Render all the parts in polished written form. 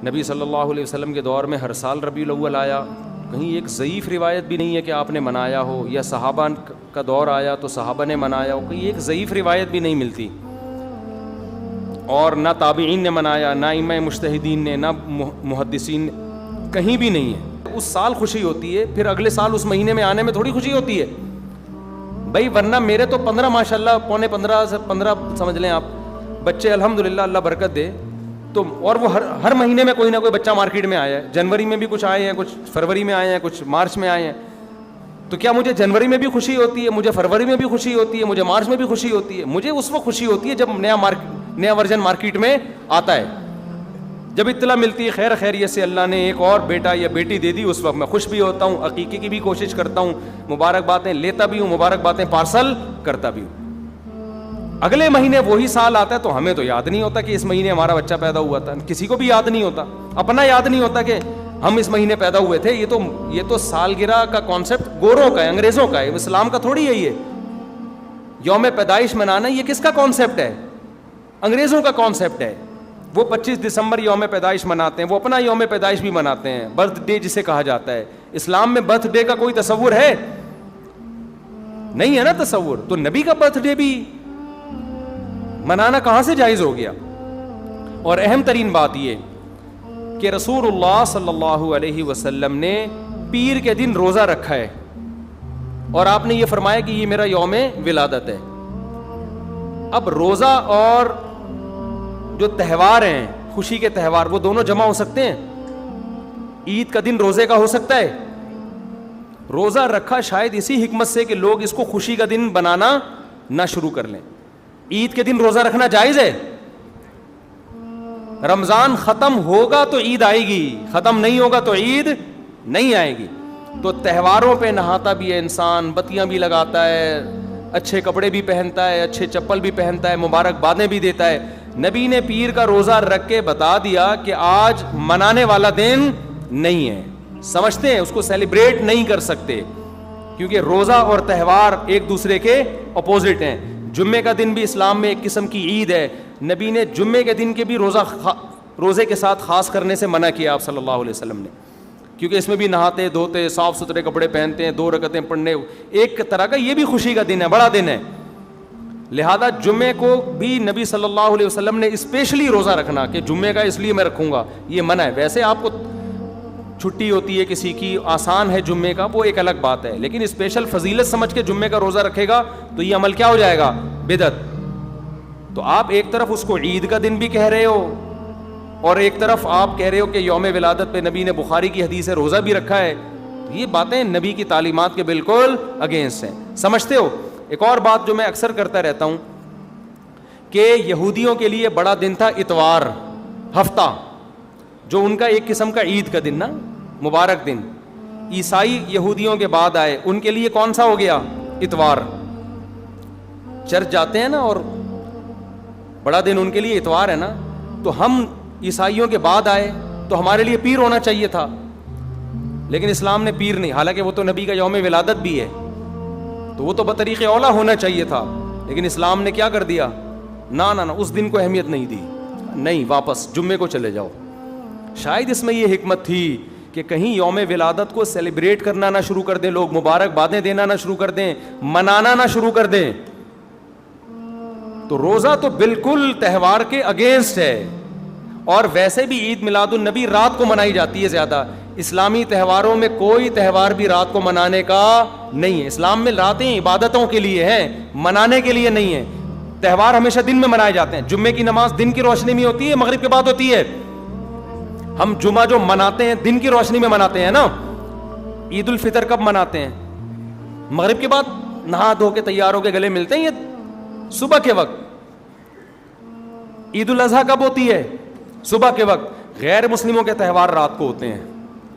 نبی صلی اللہ علیہ وسلم کے دور میں ہر سال ربیع الاول آیا، کہیں ایک ضعیف روایت بھی نہیں ہے کہ آپ نے منایا ہو، یا صحابہ کا دور آیا تو صحابہ نے منایا ہو، کہیں ایک ضعیف روایت بھی نہیں ملتی، اور نہ تابعین نے منایا، نہ ائمہ مجتہدین نے، نہ محدثین، کہیں بھی نہیں ہے۔ اس سال خوشی ہوتی ہے، پھر اگلے سال اس مہینے میں آنے میں تھوڑی خوشی ہوتی ہے بھائی، ورنہ میرے تو 15 ماشاءاللہ، پونے 15 سے 15 سمجھ لیں آپ بچے، الحمدللہ اللہ برکت دے، تو اور وہ ہر مہینے میں کوئی نہ کوئی بچہ مارکیٹ میں آیا ہے، جنوری میں بھی کچھ آئے ہیں، کچھ فروری میں آئے ہیں، کچھ مارچ میں آئے ہیں، تو کیا مجھے جنوری میں بھی خوشی ہوتی ہے، مجھے فروری میں بھی خوشی ہوتی ہے، مجھے مارچ میں بھی خوشی ہوتی ہے؟ مجھے اس وقت خوشی ہوتی ہے جب نیا ورژن مارکیٹ میں آتا ہے، جب اطلاع ملتی ہے خیر خیریت سے اللہ نے ایک اور بیٹا یا بیٹی دے دی، اس وقت میں خوش بھی ہوتا ہوں، عقیقے کی بھی کوشش کرتا ہوں، مبارک باتیں لیتا بھی ہوں، مبارک باتیں پارسل کرتا بھی ہوں۔ اگلے مہینے وہی سال آتا ہے تو ہمیں تو یاد نہیں ہوتا کہ اس مہینے ہمارا بچہ پیدا ہوا تھا، کسی کو بھی یاد نہیں ہوتا، اپنا یاد نہیں ہوتا کہ ہم اس مہینے پیدا ہوئے تھے۔ یہ تو سالگرہ کا کانسیپٹ گوروں کا ہے، انگریزوں کا ہے، اسلام کا تھوڑی ہے۔ یہ یوم پیدائش منانا یہ کس کا کانسیپٹ ہے؟ انگریزوں کا کانسیپٹ ہے۔ وہ 25 دسمبر یوم پیدائش مناتے ہیں، وہ اپنا یوم پیدائش بھی مناتے ہیں، برتھ ڈے جسے کہا جاتا ہے۔ اسلام میں برتھ ڈے کا کوئی تصور ہے؟ نہیں ہے نا تصور، تو نبی کا برتھ ڈے بھی منانا کہاں سے جائز ہو گیا؟ اور اہم ترین بات یہ کہ رسول اللہ صلی اللہ علیہ وسلم نے پیر کے دن روزہ رکھا ہے، اور آپ نے یہ فرمایا کہ یہ میرا یوم ولادت ہے۔ اب روزہ اور جو تہوار ہیں، خوشی کے تہوار، وہ دونوں جمع ہو سکتے ہیں؟ عید کا دن روزے کا ہو سکتا ہے؟ روزہ رکھا شاید اسی حکمت سے کہ لوگ اس کو خوشی کا دن بنانا نہ شروع کر لیں۔ عید کے دن روزہ رکھنا جائز ہے؟ رمضان ختم ہوگا تو عید آئے گی، ختم نہیں ہوگا تو عید نہیں آئے گی۔ تو تہواروں پہ نہاتا بھی ہے انسان، بتیاں بھی لگاتا ہے، اچھے کپڑے بھی پہنتا ہے، اچھے چپل بھی پہنتا ہے، مبارک بادیں بھی دیتا ہے۔ نبی نے پیر کا روزہ رکھ کے بتا دیا کہ آج منانے والا دن نہیں ہے، سمجھتے ہیں اس کو سیلیبریٹ نہیں کر سکتے، کیونکہ روزہ اور تہوار ایک دوسرے کے اپوزٹ ہیں۔ جمعے کا دن بھی اسلام میں ایک قسم کی عید ہے، نبی نے جمعے کے دن کے بھی روزے کے ساتھ خاص کرنے سے منع کیا آپ صلی اللہ علیہ وسلم نے، کیونکہ اس میں بھی نہاتے دھوتے، صاف ستھرے کپڑے پہنتے ہیں، 2 رکعتیں پڑھنے، ایک طرح کا یہ بھی خوشی کا دن ہے، بڑا دن ہے۔ لہذا جمعے کو بھی نبی صلی اللہ علیہ وسلم نے اسپیشلی روزہ رکھنا کہ جمعے کا اس لیے میں رکھوں گا، یہ منع ہے۔ ویسے آپ کو چھٹی ہوتی ہے کسی کی، آسان ہے جمعے کا، وہ ایک الگ بات ہے، لیکن اسپیشل فضیلت سمجھ کے جمعے کا روزہ رکھے گا تو یہ عمل کیا ہو جائے گا؟ بدعت۔ تو آپ ایک طرف اس کو عید کا دن بھی کہہ رہے ہو، اور ایک طرف آپ کہہ رہے ہو کہ یوم ولادت پہ نبی نے بخاری کی حدیث ہے روزہ بھی رکھا ہے، یہ باتیں نبی کی تعلیمات کے بالکل اگینسٹ ہیں، سمجھتے ہو؟ ایک اور بات جو میں اکثر کرتا رہتا ہوں کہ یہودیوں کے لیے بڑا دن تھا اتوار، ہفتہ، جو ان کا ایک قسم کا عید کا دن نا، مبارک دن۔ عیسائی یہودیوں کے بعد آئے، ان کے لیے کون سا ہو گیا؟ اتوار۔ چرچ جاتے ہیں نا، اور بڑا دن ان کے لیے اتوار ہے نا، تو ہم عیسائیوں کے بعد آئے تو ہمارے لیے پیر ہونا چاہیے تھا، لیکن اسلام نے پیر نہیں، حالانکہ وہ تو نبی کا یوم ولادت بھی ہے، تو وہ تو بطریق اولا ہونا چاہیے تھا، لیکن اسلام نے کیا کر دیا؟ نہ اس دن کو اہمیت نہیں دی، نہیں، واپس جمعے کو چلے جاؤ۔ شاید اس میں یہ حکمت تھی کہ کہیں یوم ولادت کو سیلیبریٹ کرنا نہ شروع کر دیں لوگ، مبارک بادیں دینا نہ شروع کر دیں، منانا نہ شروع کر دیں۔ تو روزہ تو بالکل تہوار کے اگینسٹ ہے، اور ویسے بھی عید میلاد النبی رات کو منائی جاتی ہے زیادہ۔ اسلامی تہواروں میں کوئی تہوار بھی رات کو منانے کا نہیں ہے، اسلام میں راتیں عبادتوں کے لیے ہیں، منانے کے لیے نہیں ہے۔ تہوار ہمیشہ دن میں منائے جاتے ہیں، جمعے کی نماز دن کی روشنی میں ہوتی ہے، مغرب کے بعد ہوتی ہے۔ ہم جمعہ جو مناتے ہیں دن کی روشنی میں مناتے ہیں نا۔ عید الفطر کب مناتے ہیں؟ مغرب کے بعد نہا دھو کے تیار ہو کے گلے ملتے ہیں، یہ صبح کے وقت۔ عید الاضحیٰ کب ہوتی ہے؟ صبح کے وقت۔ غیر مسلموں کے تہوار رات کو ہوتے ہیں۔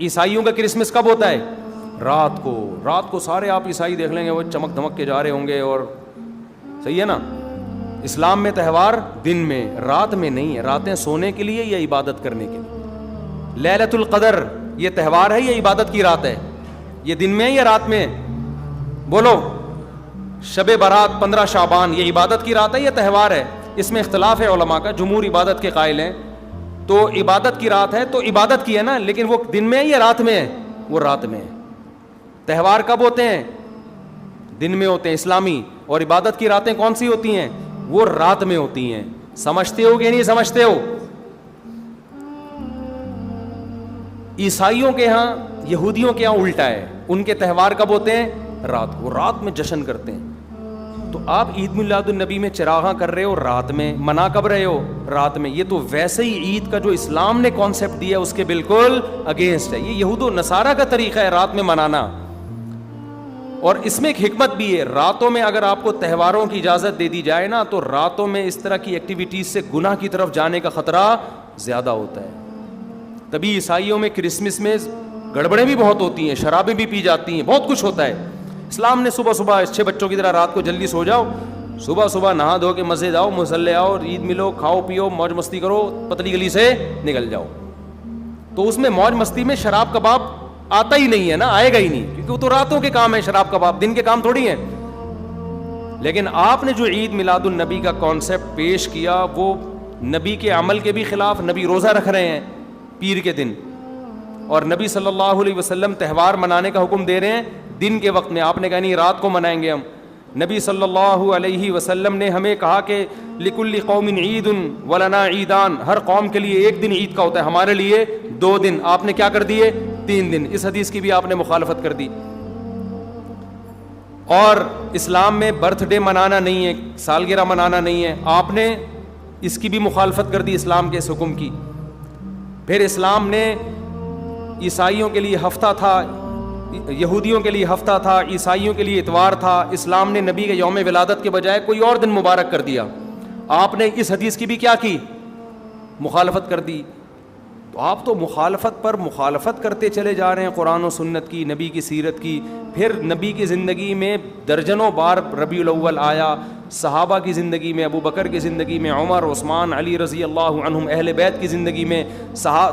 عیسائیوں کا کرسمس کب ہوتا ہے؟ رات کو۔ رات کو سارے آپ عیسائی دیکھ لیں گے وہ چمک دھمک کے جا رہے ہوں گے، اور صحیح ہے نا۔ اسلام میں تہوار دن میں، رات میں نہیں ہے، راتیں سونے کے لیے یا عبادت کرنے کے لیے۔ لیلۃ القدر یہ تہوار ہے یا عبادت کی رات ہے؟ یہ دن میں ہے یا رات میں؟ بولو۔ شب برات 15 شعبان یہ عبادت کی رات ہے یا تہوار ہے؟ اس میں اختلاف ہے علماء کا، جمہور عبادت کے قائل ہیں، تو عبادت کی رات ہے تو عبادت کی ہے نا, لیکن وہ دن میں ہے یا رات میں ہے؟ وہ رات میں ہے. تہوار کب ہوتے ہیں؟ دن میں ہوتے ہیں اسلامی, اور عبادت کی راتیں کون سی ہوتی ہیں؟ وہ رات میں ہوتی ہیں. سمجھتے ہو کہ نہیں سمجھتے ہو؟ عیسائیوں کے ہاں, یہودیوں کے ہاں الٹا ہے, ان کے تہوار کب ہوتے ہیں؟ رات کو, رات میں جشن کرتے ہیں. تو آپ عید میلاد النبی میں چراغاں کر رہے ہو رات میں, منا کب رہے ہو؟ رات میں. یہ تو ویسے ہی عید کا جو اسلام نے کانسیپٹ دیا اس کے بالکل اگینسٹ ہے. یہ یہود و نصارہ کا طریقہ ہے رات میں منانا. اور اس میں ایک حکمت بھی ہے, راتوں میں اگر آپ کو تہواروں کی اجازت دے دی جائے نا, تو راتوں میں اس طرح کی ایکٹیویٹیز سے گناہ کی طرف جانے کا خطرہ زیادہ ہوتا ہے. تبھی عیسائیوں میں کرسمس میں گڑبڑیں بھی بہت ہوتی ہیں, شرابیں بھی پی جاتی ہیں, بہت کچھ ہوتا ہے. اسلام نے صبح صبح اچھے بچوں کی طرح رات کو جلدی سو جاؤ, صبح صبح نہا دھو کے مسجد آؤ, مصلی آؤ, عید ملو, کھاؤ پیو, موج مستی کرو, پتلی گلی سے نکل جاؤ. تو اس میں موج مستی میں شراب کباب آتا ہی نہیں ہے نا, آئے گا ہی نہیں, کیونکہ وہ تو راتوں کے کام ہے شراب کباب, دن کے کام تھوڑی ہیں. لیکن آپ نے جو عید میلاد النبی کا کانسیپٹ پیش کیا وہ نبی کے عمل کے بھی خلاف. نبی روزہ رکھ رہے ہیں پیر کے دن, اور نبی صلی اللہ علیہ وسلم تہوار منانے کا حکم دے رہے ہیں دن کے وقت میں. آپ نے کہا نہیں رات کو منائیں گے ہم. نبی صلی اللہ علیہ وسلم نے ہمیں کہا کہ لکل قوم عید ولنا عیدان, ہر قوم کے لیے ایک دن عید کا ہوتا ہے, ہمارے لیے 2 دن. آپ نے کیا کر دیے؟ 3 دن. اس حدیث کی بھی آپ نے مخالفت کر دی. اور اسلام میں برتھ ڈے منانا نہیں ہے, سالگرہ منانا نہیں ہے, آپ نے اس کی بھی مخالفت کر دی اسلام کے اس حکم کی. پھر اسلام نے عیسائیوں کے لیے ہفتہ تھا, یہودیوں کے لیے ہفتہ تھا, عیسائیوں کے لیے اتوار تھا. اسلام نے نبی کے یوم ولادت کے بجائے کوئی اور دن مبارک کر دیا. آپ نے اس حدیث کی بھی کیا کی؟ مخالفت کر دی. تو آپ تو مخالفت پر مخالفت کرتے چلے جا رہے ہیں, قرآن و سنت کی, نبی کی سیرت کی. پھر نبی کی زندگی میں درجنوں بار ربیع الاول آیا, صحابہ کی زندگی میں, ابو بکر کی زندگی میں, عمر, عثمان, علی رضی اللہ عنہم, اہل بیت کی زندگی میں,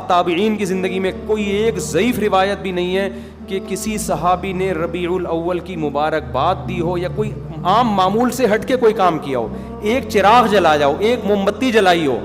تابعین کی زندگی میں کوئی ایک ضعیف روایت بھی نہیں ہے کہ کسی صحابی نے ربیع الاول کی مبارکباد دی ہو یا کوئی عام معمول سے ہٹ کے کوئی کام کیا ہو. ایک چراغ جلایا ہو, ایک موم بتی جلائی ہو,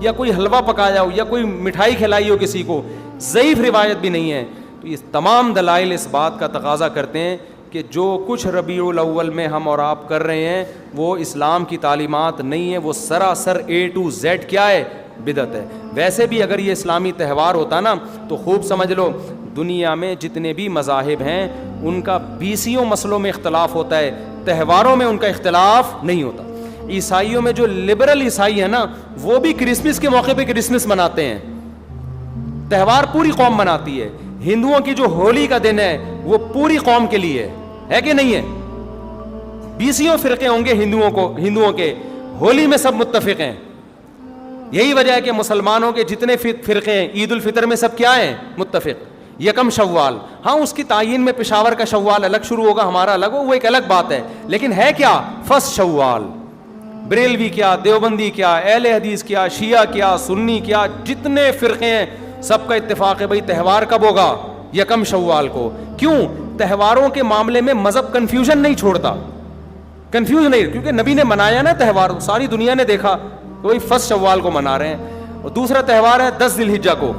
یا کوئی حلوہ پکایا ہو, یا کوئی مٹھائی کھلائی ہو کسی کو, ضعیف روایت بھی نہیں ہے. تو یہ تمام دلائل اس بات کا تقاضا کرتے ہیں کہ جو کچھ ربیع الاول میں ہم اور آپ کر رہے ہیں وہ اسلام کی تعلیمات نہیں ہے, وہ سراسر A to Z کیا ہے؟ بدعت ہے. ویسے بھی اگر یہ اسلامی تہوار ہوتا نا تو خوب سمجھ لو دنیا میں جتنے بھی مذاہب ہیں ان کا 20 مسئلوں میں اختلاف ہوتا ہے, تہواروں میں ان کا اختلاف نہیں ہوتا. عیسائیوں میں جو لبرل عیسائی ہیں نا وہ بھی کرسمس کے موقع پہ کرسمس مناتے ہیں, تہوار پوری قوم مناتی ہے. ہندوؤں کی جو ہولی کا دن ہے وہ پوری قوم کے لیے ہے کہ نہیں ہے؟ 20 فرقے ہوں گے ہندوؤں کے, ہولی میں سب متفق ہیں. یہی وجہ ہے کہ مسلمانوں کے جتنے فرقے ہیں عید الفطر میں سب کیا ہیں؟ متفق. یکم شوال, ہاں اس کی تعین میں پشاور کا شوال الگ شروع ہوگا, ہمارا الگ ہو, وہ ایک الگ بات ہے, لیکن ہے کیا؟ فرسٹ شوال. بریلوی کیا, دیوبندی کیا, اہل حدیث کیا, شیعہ کیا, سنی کیا, جتنے فرقے ہیں سب کا اتفاق ہے بھائی تہوار کب ہوگا؟ یکم شوال کو. کیوں؟ تہواروں کے معاملے میں مذہب کنفیوژن نہیں چھوڑتا, کنفیوز نہیں, کیونکہ نبی نے منایا نا تہوار, ساری دنیا نے دیکھا, وہی فرسٹ شوال کو منا رہے ہیں. اور دوسرا تہوار ہے 10 ذی الحجہ کو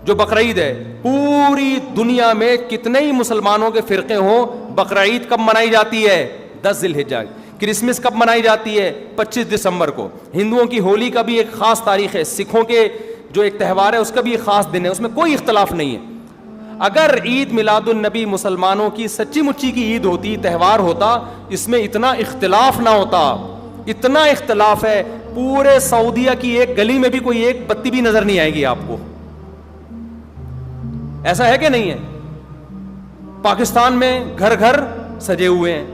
جو بقرعید ہے. پوری دنیا میں کتنے ہی مسلمانوں کے فرقے ہوں, بقرعید کب منائی جاتی ہے؟ 10 ذی الحجہ. کرسمس کب منائی جاتی ہے؟ 25 دسمبر کو. ہندوؤں کی ہولی کا بھی ایک خاص تاریخ ہے, سکھوں کے جو ایک تہوار ہے اس کا بھی ایک خاص دن ہے, اس میں کوئی اختلاف نہیں ہے. اگر عید میلاد النبی مسلمانوں کی سچی مچی کی عید ہوتی, تہوار ہوتا, اس میں اتنا اختلاف نہ ہوتا. اتنا اختلاف ہے, پورے سعودیہ کی ایک گلی میں بھی کوئی ایک بتی بھی نظر نہیں آئے گی آپ کو. ایسا ہے کہ نہیں ہے؟ پاکستان میں گھر گھر سجے ہوئے ہیں,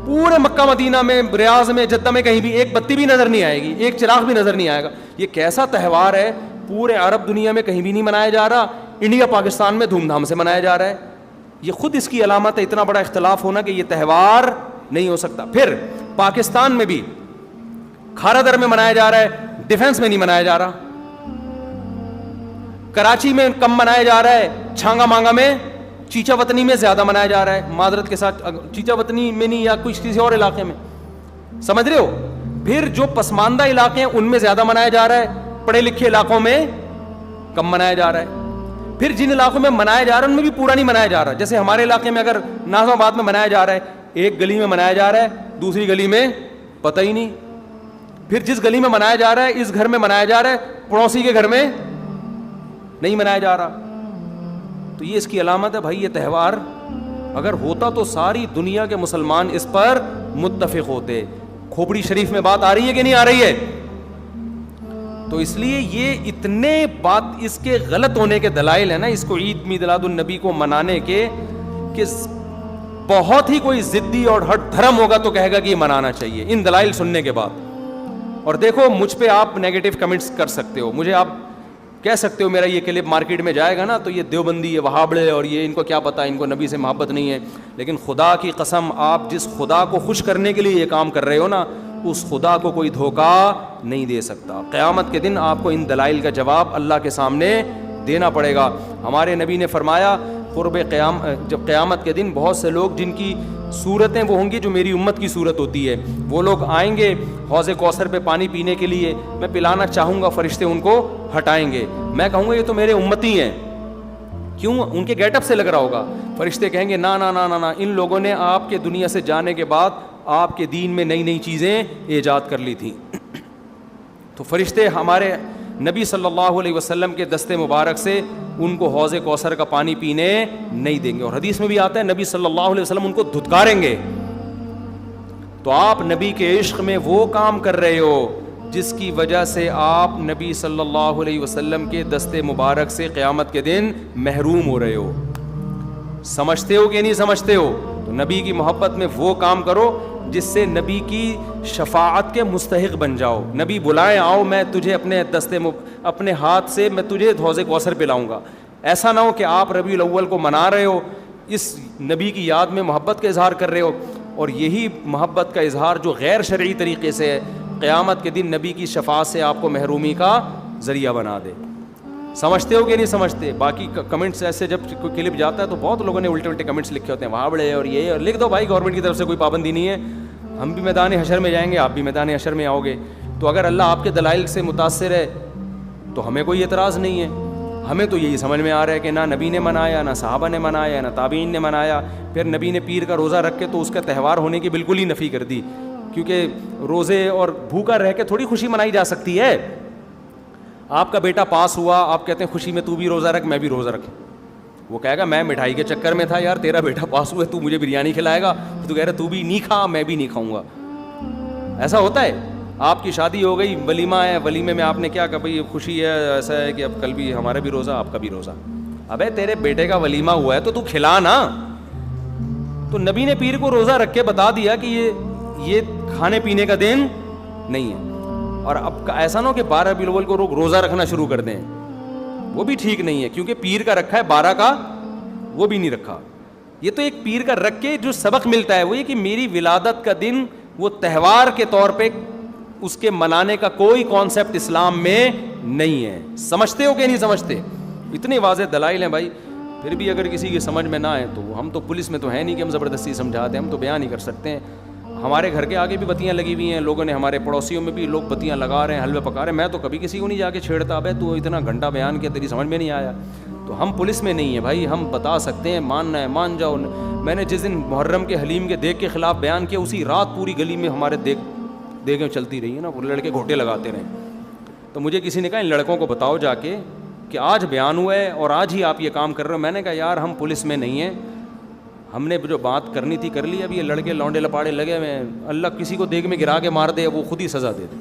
پورے مکہ مدینہ میں, ریاض میں, جدہ میں کہیں بھی ایک بتی بھی نظر نہیں آئے گی, ایک چراغ بھی نظر نہیں آئے گا. یہ کیسا تہوار ہے؟ پورے عرب دنیا میں کہیں بھی نہیں منایا جا رہا, انڈیا پاکستان میں دھوم دھام سے منایا جا رہا ہے. یہ خود اس کی علامت ہے, اتنا بڑا اختلاف ہونا کہ یہ تہوار نہیں ہو سکتا. پھر پاکستان میں بھی کھارا در میں منایا جا رہا ہے, ڈیفنس میں نہیں منایا جا رہا. کراچی میں کم منایا جا رہا ہے, چھانگا مانگا میں, چیچا وطنی میں زیادہ منایا جا رہا ہے. معذرت کے ساتھ چیچا وطنی میں نہیں, یا کچھ کسی اور علاقے میں, سمجھ رہے ہو. پھر جو پسماندہ علاقے ہیں ان میں زیادہ منایا جا رہا ہے, پڑھے لکھے علاقوں میں کم منایا جا رہا ہے. پھر جن علاقوں میں منایا جا رہا ہے ان میں بھی پورا نہیں منایا جا رہا. جیسے ہمارے علاقے میں اگر ناظم آباد میں منایا جا رہا ہے, ایک گلی میں منایا جا رہا ہے, دوسری گلی میں پتہ ہی نہیں. پھر جس گلی میں منایا جا رہا ہے, اس گھر میں منایا جا رہا ہے, پڑوسی کے گھر میں نہیں منایا جا رہا. تو یہ اس کی علامت ہے بھائی. یہ تہوار اگر ہوتا تو ساری دنیا کے مسلمان اس پر متفق ہوتے. کھوپڑی شریف میں بات آ رہی ہے کہ نہیں آ رہی ہے؟ تو اس لیے یہ اتنے بات اس کے غلط ہونے کے دلائل ہیں نا, اس کو عید میلاد النبی کو منانے کے, کہ بہت ہی کوئی ضدی اور ہٹ دھرم ہوگا تو کہے گا کہ یہ منانا چاہیے ان دلائل سننے کے بعد. اور دیکھو مجھ پہ آپ نیگیٹو کمنٹس کر سکتے ہو, مجھے آپ کہہ سکتے ہو میرا یہ کلپ مارکیٹ میں جائے گا نا تو یہ دیوبندی, یہ وہابڑے, اور یہ ان کو کیا پتہ, ان کو نبی سے محبت نہیں ہے. لیکن خدا کی قسم, آپ جس خدا کو خوش کرنے کے لیے یہ کام کر رہے ہو نا, اس خدا کو کوئی دھوکہ نہیں دے سکتا. قیامت کے دن آپ کو ان دلائل کا جواب اللہ کے سامنے دینا پڑے گا. ہمارے نبی نے فرمایا جب قیامت کے دن بہت سے لوگ جن کی صورتیں وہ ہوں گی جو میری امت کی صورت ہوتی ہے, وہ لوگ آئیں گے حوض کوثر پہ پانی پینے کے لیے, میں پلانا چاہوں گا, فرشتے ان کو ہٹائیں گے. میں کہوں گا یہ تو میرے امتی ہیں. کیوں؟ ان کے گیٹ اپ سے لگ رہا ہوگا. فرشتے کہیں گے نا نا نا نا, ان لوگوں نے آپ کے دنیا سے جانے کے بعد آپ کے دین میں نئی نئی چیزیں ایجاد کر لی تھیں. تو فرشتے ہمارے نبی صلی اللہ علیہ وسلم کے دستے مبارک سے ان کو حوض کوثر کا پانی پینے نہیں دیں گے. اور حدیث میں بھی آتا ہے نبی صلی اللہ علیہ وسلم ان کو دھتکاریں گے. تو آپ نبی کے عشق میں وہ کام کر رہے ہو جس کی وجہ سے آپ نبی صلی اللہ علیہ وسلم کے دستے مبارک سے قیامت کے دن محروم ہو رہے ہو. سمجھتے ہو کہ نہیں سمجھتے ہو؟ تو نبی کی محبت میں وہ کام کرو جس سے نبی کی شفاعت کے مستحق بن جاؤ. نبی بلائیں, آؤ میں تجھے اپنے ہاتھ سے میں تجھے حوض کوثر پلاؤں گا. ایسا نہ ہو کہ آپ ربیع الاول کو منا رہے ہو, اس نبی کی یاد میں محبت کا اظہار کر رہے ہو, اور یہی محبت کا اظہار جو غیر شرعی طریقے سے ہے قیامت کے دن نبی کی شفاعت سے آپ کو محرومی کا ذریعہ بنا دے. سمجھتے ہو کہ نہیں سمجھتے؟ باقی کمنٹس ایسے جب کوئی کلپ جاتا ہے تو بہت لوگوں نے الٹے الٹے کمنٹس لکھے ہوتے ہیں, وہاں بڑے اور یہ, اور لکھ دو بھائی, گورنمنٹ کی طرف سے کوئی پابندی نہیں ہے. ہم بھی میدان حشر میں جائیں گے, آپ بھی میدان حشر میں آؤ گے. تو اگر اللہ آپ کے دلائل سے متاثر ہے تو ہمیں کوئی اعتراض نہیں ہے. ہمیں تو یہی سمجھ میں آ رہا ہے کہ نہ نبی نے منایا, نہ صحابہ نے منایا, نہ تابعین نے منایا. پھر نبی نے پیر کا روزہ رکھ کے تو اس کا تہوار ہونے کی بالکل ہی نفی کر دی, کیونکہ روزے اور بھوکا رہ کے تھوڑی خوشی منائی جا سکتی ہے. آپ کا بیٹا پاس ہوا, آپ کہتے ہیں خوشی میں تو بھی روزہ رکھ, میں بھی روزہ رکھوں. وہ کہے گا میں مٹھائی کے چکر میں تھا یار, تیرا بیٹا پاس ہوا ہے, تو مجھے بریانی کھلائے گا, تو کہہ رہا تو بھی نہیں کھا, میں بھی نہیں کھاؤں گا. ایسا ہوتا ہے. آپ کی شادی ہو گئی, ولیمہ ہے, ولیمے میں آپ نے کیا کہا بھائی خوشی ہے, ایسا ہے کہ اب کل بھی ہمارا بھی روزہ, آپ کا بھی روزہ. ابے تیرے بیٹے کا ولیمہ ہوا ہے تو کھلا نا. تو نبی نے پیر کو روزہ رکھ کے بتا دیا کہ یہ کھانے پینے کا دن نہیں ہے. اور اب ایسا نہ ہو کہ 12 ربیع الاول کو لوگ روزہ رکھنا شروع کر دیں, وہ بھی ٹھیک نہیں ہے, کیونکہ پیر کا رکھا ہے, 12 کا وہ بھی نہیں رکھا. یہ تو ایک پیر کا رکھ کے جو سبق ملتا ہے وہ یہ کہ میری ولادت کا دن وہ تہوار کے طور پہ اس کے منانے کا کوئی کانسیپٹ اسلام میں نہیں ہے. سمجھتے ہو کہ نہیں سمجھتے؟ اتنے واضح دلائل ہیں بھائی. پھر بھی اگر کسی کی سمجھ میں نہ آئے تو ہم تو پولیس میں تو ہے نہیں کہ ہم زبردستی سمجھا دیں, ہم تو بیان نہیں کر سکتے ہیں. ہمارے گھر کے آگے بھی بتیاں لگی ہوئی ہیں, لوگوں نے, ہمارے پڑوسیوں میں بھی لوگ بتیاں لگا رہے ہیں, حلوے پکا رہے ہیں. میں تو کبھی کسی کو نہیں جا کے چھیڑتا, ابے تو اتنا گھنٹہ بیان کیا, تیری سمجھ میں نہیں آیا. تو ہم پولیس میں نہیں ہیں بھائی, ہم بتا سکتے ہیں, ماننا ہے مان جاؤ. میں نے جس دن محرم کے حلیم کے دیگ کے خلاف بیان کیا, اسی رات پوری گلی میں ہمارے دیگیں چلتی رہی ہیں نا, وہ لڑکے گھوٹے لگاتے رہے. تو مجھے کسی نے کہا ان لڑکوں کو بتاؤ جا کے کہ آج بیان ہوا ہے اور آج ہی آپ یہ کام کر رہے ہو. میں نے کہا یار ہم پولیس میں نہیں ہیں, ہم نے جو بات کرنی تھی کر لی. اب یہ لڑکے لونڈے لپاڑے لگے ہوئے ہیں, اللہ کسی کو دیگ میں گرا کے مار دے, وہ خود ہی سزا دے دے.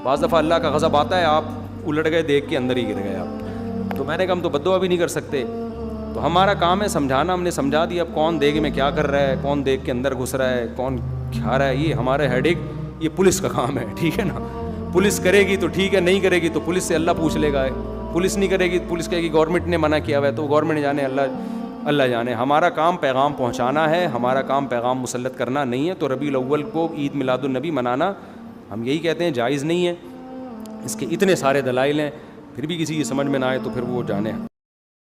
بعض دفعہ اللہ کا غضب آتا ہے, آپ الٹ گئے, دیگ کے اندر ہی گر گئے آپ. تو میں نے کہا ہم تو بد دعا بھی نہیں کر سکتے, تو ہمارا کام ہے سمجھانا. ہم نے سمجھا دیا. اب کون دیگ میں کیا کر رہا ہے, کون دیگ کے اندر گھس رہا ہے, کون کھا رہا ہے, یہ ہمارے ہیڈک, یہ پولیس کا کام ہے. ٹھیک ہے نا, پولیس کرے گی تو ٹھیک ہے, نہیں کرے گی تو پولیس سے اللہ پوچھ لے گا. پولیس نہیں کرے گی, پولیس کہے گی گورنمنٹ نے منع کیا ہوا ہے, تو گورنمنٹ جانے, اللہ جانے. ہمارا کام پیغام پہنچانا ہے, ہمارا کام پیغام مسلط کرنا نہیں ہے. تو ربیع الاول کو عید میلاد النبی منانا ہم یہی کہتے ہیں جائز نہیں ہے. اس کے اتنے سارے دلائل ہیں, پھر بھی کسی کی سمجھ میں نہ آئے تو پھر وہ جانے.